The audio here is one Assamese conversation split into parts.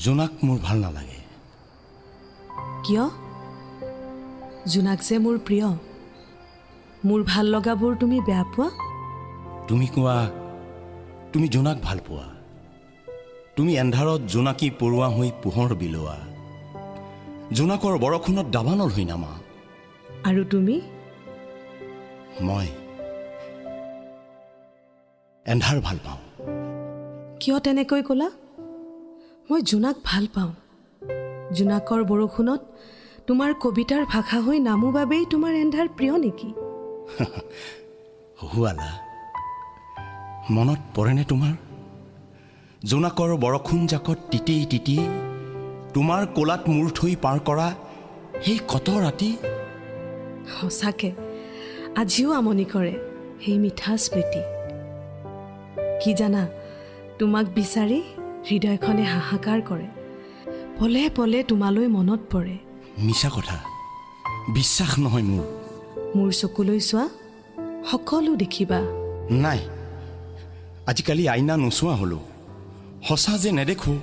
জোনাক মোৰ ভাল নালাগে। কিয়? জোনাক যে মোৰ প্ৰিয়। মোৰ ভাল লগাবোৰ তুমি বেয়া পোৱা? তুমি কোৱা তুমি জোনাক ভাল পোৱা। তুমি এন্ধাৰত জোনাকী পৰুৱা হৈ পোহৰ বিলোৱা। জোনাকৰ বৰষুণত দাবানল হৈ নামা। আৰু তুমি? মই এন্ধাৰ ভাল পাওঁ। কিয় তেনেকৈ ক'লা? মই জোনাক ভাল পাওঁ। জোনাকৰ বৰষুণত তোমাৰ কবিতাৰ ভাষা হৈ নামো বাবেই তোমাৰ এন্ধাৰ প্ৰিয় নেকি? হুৱালা, মনত পৰেনে তোমাৰ? জোনাকৰ বৰষুণ জাকত তিতি তিতি তোমাৰ কোলাত মূৰ থৈ পাৰ কৰা সেই কত ৰাতি। সঁচাকে আজিও আমনি কৰে সেই মিঠা স্মৃতি। কি জানা, তোমাক বিচাৰি হৃদয়খনে হাহাকাৰ কৰে। পলে পলে তোমালৈ মনত পৰে। মিছা কথা, বিশ্বাস নহয় মোৰ। মোৰ চকুলৈ চোৱা, সকলো দেখিবা। নাই, আজিকালি আইনা নোচোৱা হলো। সঁচা যে নেদেখো।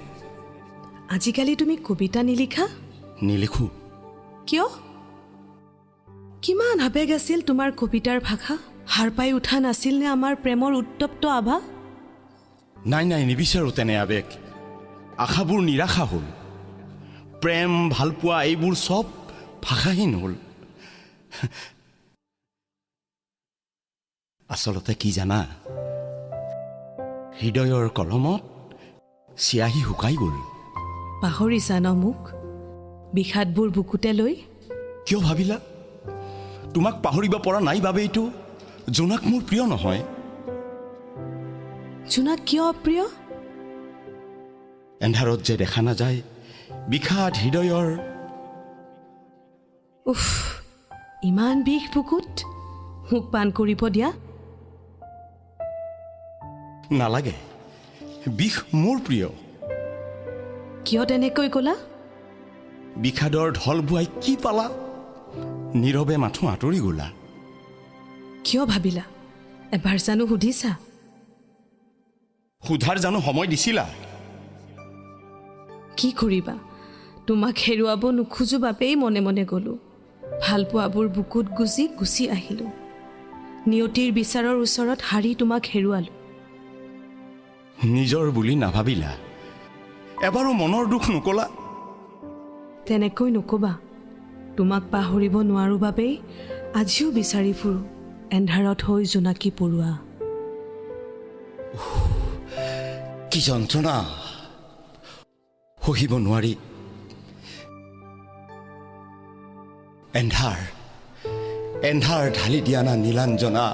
আজিকালি তুমি কবিতা নিলিখা? নিলিখো। কিয়? কিমান আৱেগ আছিল তোমাৰ কবিতাৰ ভাষা? সাৰ পাই উঠা নাছিল নে আমাৰ প্ৰেমৰ উত্তপ্ত আভা? নাই নাই, নিবিচাৰো তেনে আৱেগ। আশাবোৰ নিৰাশা হ'ল। প্ৰেম ভালপোৱা এইবোৰ চব ভাষাহীন হ'ল। আচলতে কি জানা, হৃদয়ৰ কলমত চিয়াহী শুকাই গ'ল। পাহৰিছা ন মোক, বিষাদবোৰ বুকুতে লৈ? কিয় ভাবিলা? তোমাক পাহৰিব পৰা নাই বাবেইতো জোনাক মোৰ প্ৰিয় নহয়। জোনাক কিয় অপ্ৰিয়? এন্ধাৰত যে দেখা নাযায় বিষাদ হৃদয়ৰ। উফ, ইমান বিষ বুকুত? মোক পাণ কৰিব দিয়া। নালাগে, বিষ মোৰ প্ৰিয়। কিয় তেনেকৈ ক'লা? বিষাদৰ ঢল বোৱাই কি পালা? নীৰৱে মাথো আঁতৰি গ'লা। কিয় ভাবিলা? এবাৰ জানো সুধিছা? সোধাৰ জানো সময় দিছিলা? কি কৰিবা, তোমাক হেৰুৱাব নোখোজো বাবেই মনে মনে গ'লো। ভালপোৱাবোৰ বুকুত গুজি গুচি আহিলোঁ। নিয়তিৰ বিচাৰৰ ওচৰত হাৰি তোমাক হেৰুৱালোঁ। নিজৰ বুলি নাভাবিলা? এবাৰো মনৰ দুখ নকলা? তেনেকৈ নক'বা। তোমাক পাহৰিব নোৱাৰো বাবেই আজিও বিচাৰি ফুৰো এন্ধাৰত হৈ জোনাকী পৰুৱা। কি যন্ত্ৰণা, সহিব নোৱাৰি। এন্ধাৰ এন্ধাৰ ঢালি দিয়া না নীলাঞ্জনা।